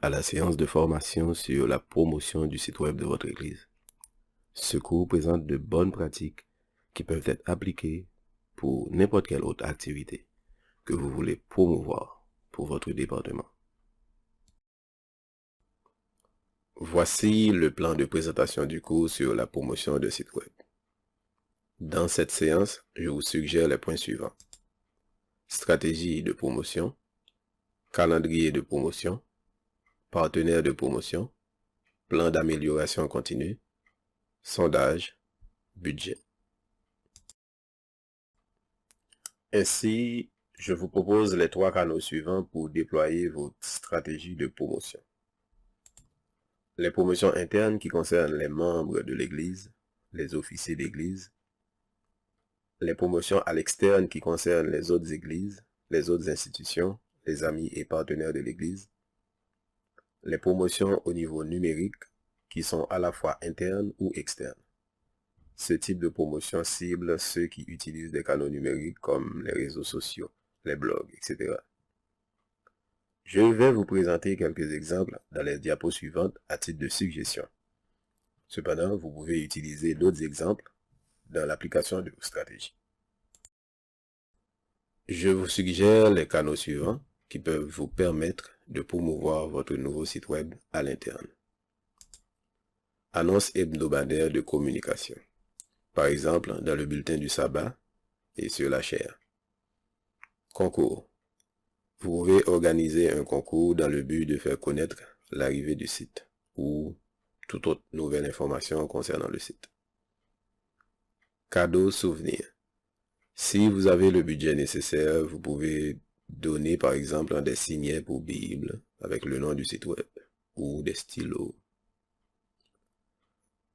à la séance de formation sur la promotion du site web de votre église. Ce cours présente de bonnes pratiques qui peuvent être appliquées pour n'importe quelle autre activité que vous voulez promouvoir pour votre département. Voici le plan de présentation du cours sur la promotion de site web. Dans cette séance, je vous suggère les points suivants. Stratégie de promotion, calendrier de promotion, partenaire de promotion, plan d'amélioration continue, sondage, budget. Ainsi, je vous propose les 3 canaux suivants pour déployer votre stratégie de promotion. Les promotions internes qui concernent les membres de l'Église, les officiers d'Église. Les promotions à l'externe qui concernent les autres églises, les autres institutions, les amis et partenaires de l'Église. Les promotions au niveau numérique qui sont à la fois internes ou externes. Ce type de promotion cible ceux qui utilisent des canaux numériques comme les réseaux sociaux, les blogs, etc. Je vais vous présenter quelques exemples dans les diapos suivantes à titre de suggestion. Cependant, vous pouvez utiliser d'autres exemples dans l'application de vos stratégies. Je vous suggère les canaux suivants qui peuvent vous permettre de promouvoir votre nouveau site web à l'interne. Annonce hebdomadaire de communication. Par exemple, dans le bulletin du sabbat et sur la chaire. Concours. Vous pouvez organiser un concours dans le but de faire connaître l'arrivée du site ou toute autre nouvelle information concernant le site. Cadeau souvenir. Si vous avez le budget nécessaire, vous pouvez donner par exemple des signets pour Bible avec le nom du site web ou des stylos.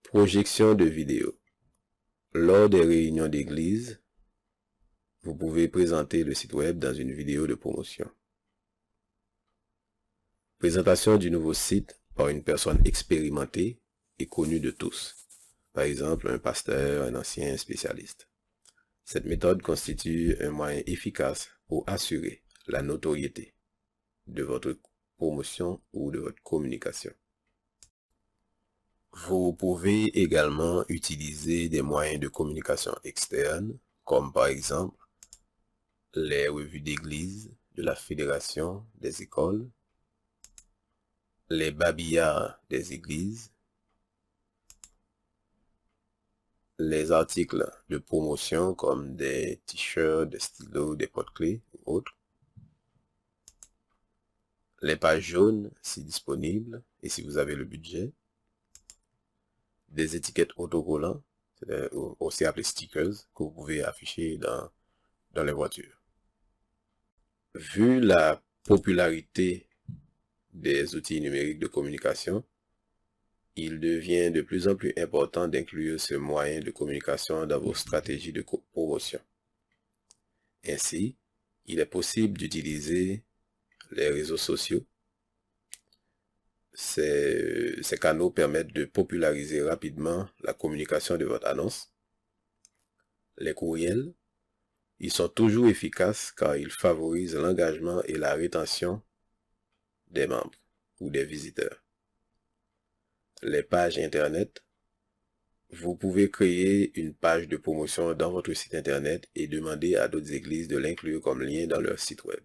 Projection de vidéos. Lors des réunions d'église, vous pouvez présenter le site web dans une vidéo de promotion. Présentation du nouveau site par une personne expérimentée et connue de tous. Par exemple, un pasteur, un ancien spécialiste. Cette méthode constitue un moyen efficace pour assurer la notoriété de votre promotion ou de votre communication. Vous pouvez également utiliser des moyens de communication externes, comme par exemple les revues d'église de la Fédération des écoles, les babillards des églises, les articles de promotion comme des t-shirts, des stylos, des porte-clés ou autres, les pages jaunes si disponibles et si vous avez le budget, des étiquettes autocollants, aussi appelées stickers, que vous pouvez afficher dans les voitures. Vu la popularité des outils numériques de communication, il devient de plus en plus important d'inclure ce moyen de communication dans vos stratégies de promotion. Ainsi, il est possible d'utiliser les réseaux sociaux. Ces canaux permettent de populariser rapidement la communication de votre annonce. Les courriels, ils sont toujours efficaces car ils favorisent l'engagement et la rétention des membres ou des visiteurs. Les pages Internet, vous pouvez créer une page de promotion dans votre site Internet et demander à d'autres églises de l'inclure comme lien dans leur site web.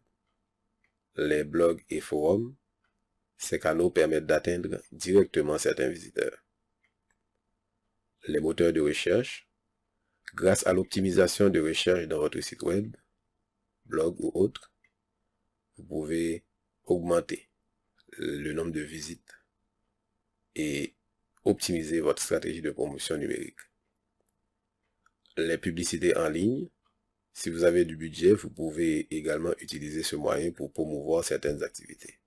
Les blogs et forums, ces canaux permettent d'atteindre directement certains visiteurs. Les moteurs de recherche, grâce à l'optimisation de recherche dans votre site web, blog ou autre, vous pouvez augmenter le nombre de visites et optimiser votre stratégie de promotion numérique. Les publicités en ligne, si vous avez du budget, vous pouvez également utiliser ce moyen pour promouvoir certaines activités.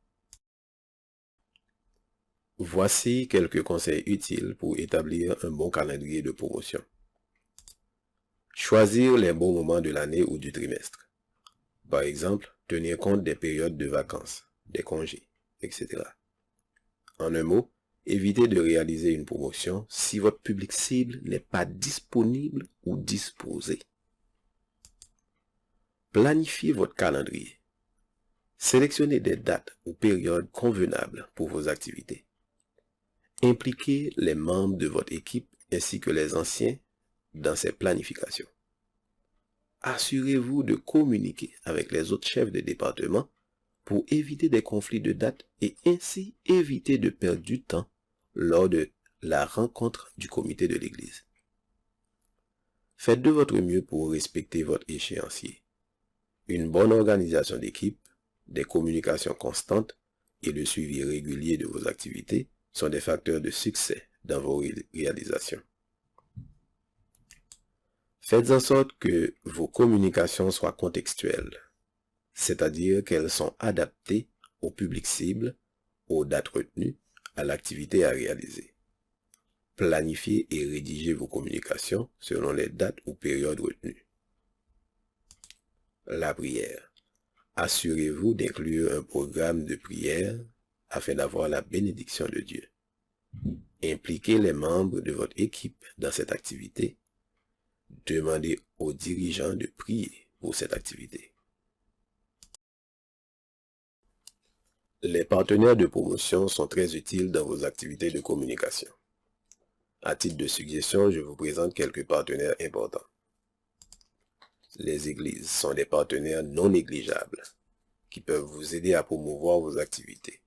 Voici quelques conseils utiles pour établir un bon calendrier de promotion. Choisir les bons moments de l'année ou du trimestre. Par exemple, tenir compte des périodes de vacances, des congés, etc. En un mot, évitez de réaliser une promotion si votre public cible n'est pas disponible ou disposé. Planifiez votre calendrier. Sélectionnez des dates ou périodes convenables pour vos activités. Impliquez les membres de votre équipe ainsi que les anciens dans ces planifications. Assurez-vous de communiquer avec les autres chefs de département pour éviter des conflits de dates et ainsi éviter de perdre du temps lors de la rencontre du comité de l'Église. Faites de votre mieux pour respecter votre échéancier. Une bonne organisation d'équipe, des communications constantes et le suivi régulier de vos activités sont des facteurs de succès dans vos réalisations. Faites en sorte que vos communications soient contextuelles, c'est-à-dire qu'elles sont adaptées au public cible, aux dates retenues, à l'activité à réaliser. Planifiez et rédigez vos communications selon les dates ou périodes retenues. La prière. Assurez-vous d'inclure un programme de prière afin d'avoir la bénédiction de Dieu. Impliquez les membres de votre équipe dans cette activité. Demandez aux dirigeants de prier pour cette activité. Les partenaires de promotion sont très utiles dans vos activités de communication. À titre de suggestion, je vous présente quelques partenaires importants. Les églises sont des partenaires non négligeables qui peuvent vous aider à promouvoir vos activités.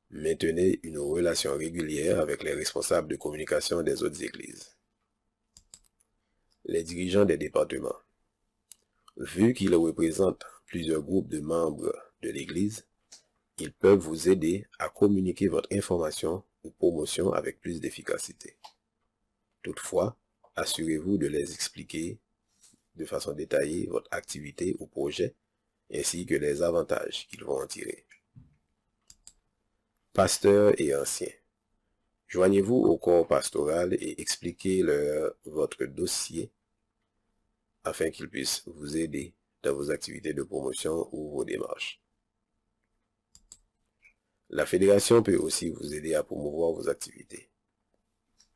Maintenez une relation régulière avec les responsables de communication des autres églises. Les dirigeants des départements. Vu qu'ils représentent plusieurs groupes de membres de l'église, ils peuvent vous aider à communiquer votre information ou promotion avec plus d'efficacité. Toutefois, assurez-vous de les expliquer de façon détaillée votre activité ou projet ainsi que les avantages qu'ils vont en tirer. Pasteurs et anciens. Joignez-vous au corps pastoral et expliquez-leur votre dossier afin qu'ils puissent vous aider dans vos activités de promotion ou vos démarches. La fédération peut aussi vous aider à promouvoir vos activités.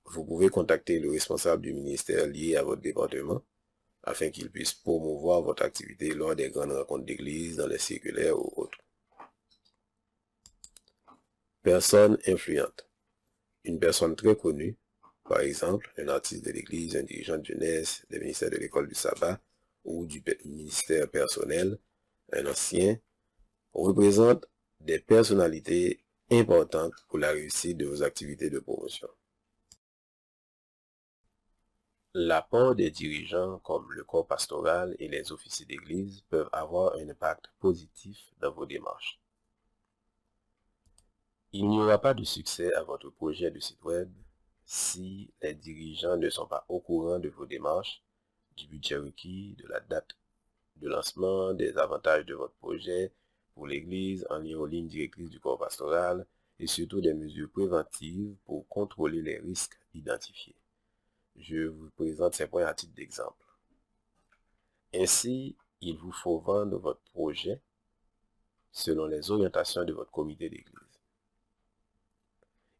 Vous pouvez contacter le responsable du ministère lié à votre département afin qu'il puisse promouvoir votre activité lors des grandes rencontres d'église, dans les circulaires ou autres. Personnes influentes. Une personne très connue, par exemple un artiste de l'église, un dirigeant de jeunesse, des ministères de l'école du sabbat ou du ministère personnel, un ancien, représente des personnalités importantes pour la réussite de vos activités de promotion. L'apport des dirigeants comme le corps pastoral et les officiers d'église peuvent avoir un impact positif dans vos démarches. Il n'y aura pas de succès à votre projet de site web si les dirigeants ne sont pas au courant de vos démarches, du budget requis, de la date de lancement, des avantages de votre projet pour l'église en lien aux lignes directrices du corps pastoral et surtout des mesures préventives pour contrôler les risques identifiés. Je vous présente ces points à titre d'exemple. Ainsi, il vous faut vendre votre projet selon les orientations de votre comité d'église.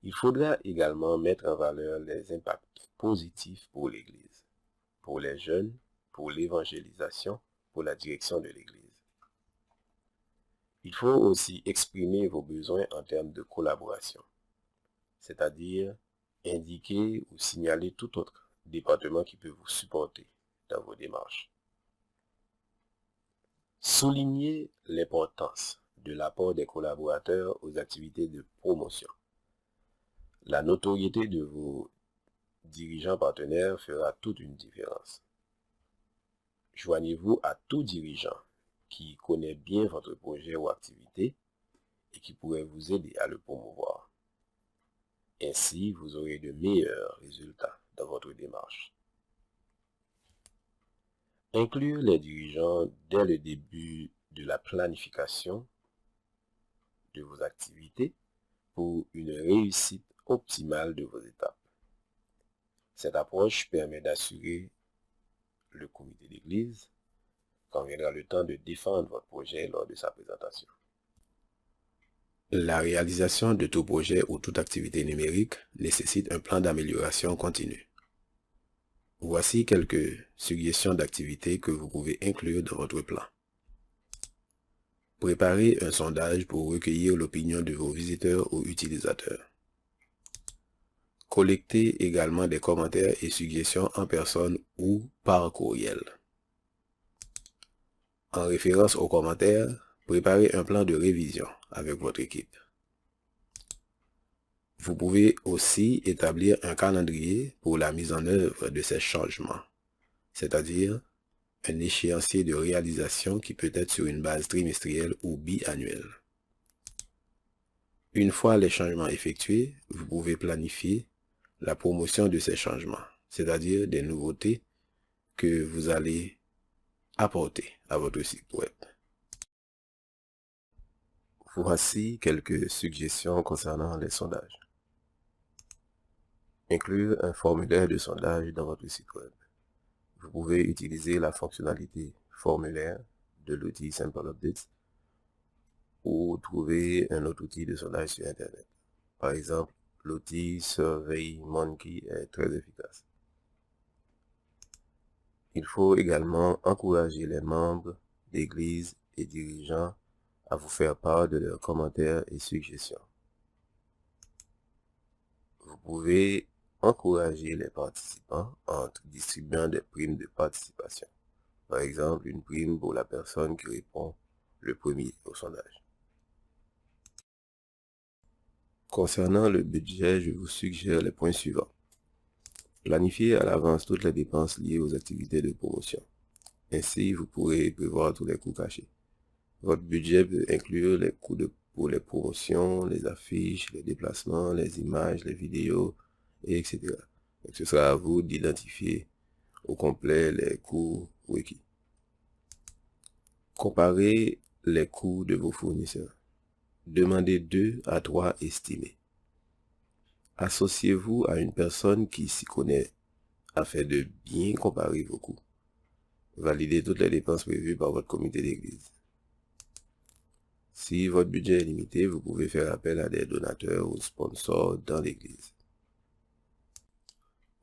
Il faudra également mettre en valeur les impacts positifs pour l'église, pour les jeunes, pour l'évangélisation, pour la direction de l'église. Il faut aussi exprimer vos besoins en termes de collaboration, c'est-à-dire indiquer ou signaler tout autre département qui peut vous supporter dans vos démarches. Soulignez l'importance de l'apport des collaborateurs aux activités de promotion. La notoriété de vos dirigeants partenaires fera toute une différence. Joignez-vous à tout dirigeant qui connaît bien votre projet ou activité et qui pourrait vous aider à le promouvoir. Ainsi, vous aurez de meilleurs résultats dans votre démarche. Inclure les dirigeants dès le début de la planification de vos activités pour une réussite optimale de vos étapes. Cette approche permet d'assurer le comité d'église quand viendra le temps de défendre votre projet lors de sa présentation. La réalisation de tout projet ou toute activité numérique nécessite un plan d'amélioration continue. Voici quelques suggestions d'activités que vous pouvez inclure dans votre plan. Préparez un sondage pour recueillir l'opinion de vos visiteurs ou utilisateurs. Collectez également des commentaires et suggestions en personne ou par courriel. En référence aux commentaires, préparez un plan de révision avec votre équipe. Vous pouvez aussi établir un calendrier pour la mise en œuvre de ces changements, c'est-à-dire un échéancier de réalisation qui peut être sur une base trimestrielle ou biannuelle. Une fois les changements effectués, vous pouvez planifier la promotion de ces changements, c'est-à-dire des nouveautés que vous allez apporter à votre site web. Voici quelques suggestions concernant les sondages. Inclure un formulaire de sondage dans votre site web. Vous pouvez utiliser la fonctionnalité formulaire de l'outil Simple Updates ou trouver un autre outil de sondage sur Internet. Par exemple, l'outil SurveyMonkey est très efficace. Il faut également encourager les membres d'église et dirigeants à vous faire part de leurs commentaires et suggestions. Vous pouvez encourager les participants en distribuant des primes de participation. Par exemple, une prime pour la personne qui répond le premier au sondage. Concernant le budget, je vous suggère les points suivants. Planifiez à l'avance toutes les dépenses liées aux activités de promotion. Ainsi, vous pourrez prévoir tous les coûts cachés. Votre budget peut inclure les coûts pour les promotions, les affiches, les déplacements, les images, les vidéos, etc. Donc, ce sera à vous d'identifier au complet les coûts requis. Comparez les coûts de vos fournisseurs. Demandez 2 à 3 estimés. Associez-vous à une personne qui s'y connaît afin de bien comparer vos coûts. Validez toutes les dépenses prévues par votre comité d'église. Si votre budget est limité, vous pouvez faire appel à des donateurs ou sponsors dans l'église.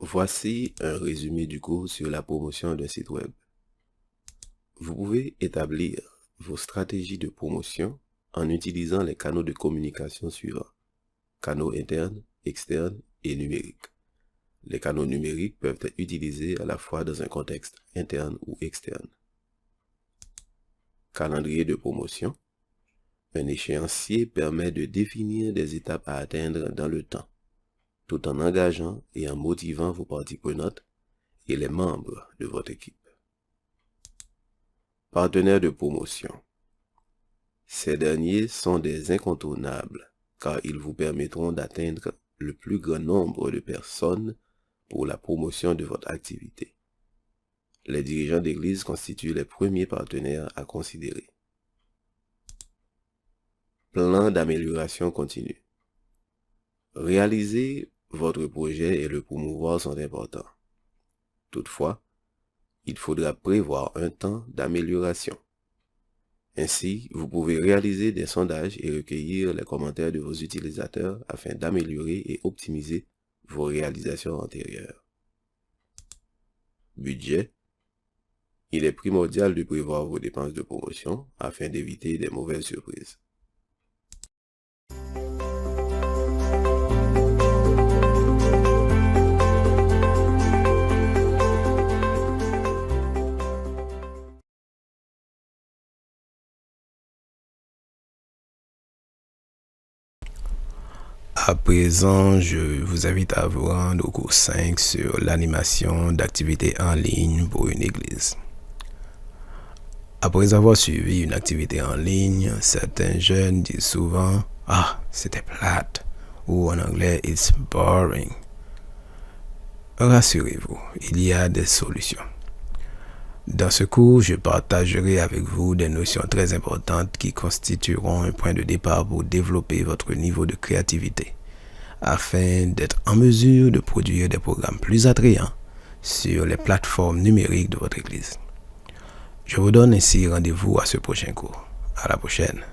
Voici un résumé du cours sur la promotion d'un site web. Vous pouvez établir vos stratégies de promotion en utilisant les canaux de communication suivants. Canaux internes, externes et numériques. Les canaux numériques peuvent être utilisés à la fois dans un contexte interne ou externe. Calendrier de promotion. Un échéancier permet de définir des étapes à atteindre dans le temps, tout en engageant et en motivant vos parties prenantes et les membres de votre équipe. Partenaires de promotion. Ces derniers sont des incontournables car ils vous permettront d'atteindre le plus grand nombre de personnes pour la promotion de votre activité. Les dirigeants d'église constituent les premiers partenaires à considérer. Plan d'amélioration continue. Réaliser votre projet et le promouvoir sont importants. Toutefois, il faudra prévoir un temps d'amélioration. Ainsi, vous pouvez réaliser des sondages et recueillir les commentaires de vos utilisateurs afin d'améliorer et optimiser vos réalisations antérieures. Budget. Il est primordial de prévoir vos dépenses de promotion afin d'éviter des mauvaises surprises. À présent, je vous invite à vous rendre au cours 5 sur l'animation d'activités en ligne pour une église. Après avoir suivi une activité en ligne, certains jeunes disent souvent « Ah, c'était plate » ou en anglais « It's boring ». Rassurez-vous, il y a des solutions. Dans ce cours, je partagerai avec vous des notions très importantes qui constitueront un point de départ pour développer votre niveau de créativité, afin d'être en mesure de produire des programmes plus attrayants sur les plateformes numériques de votre église. Je vous donne ainsi rendez-vous à ce prochain cours. À la prochaine.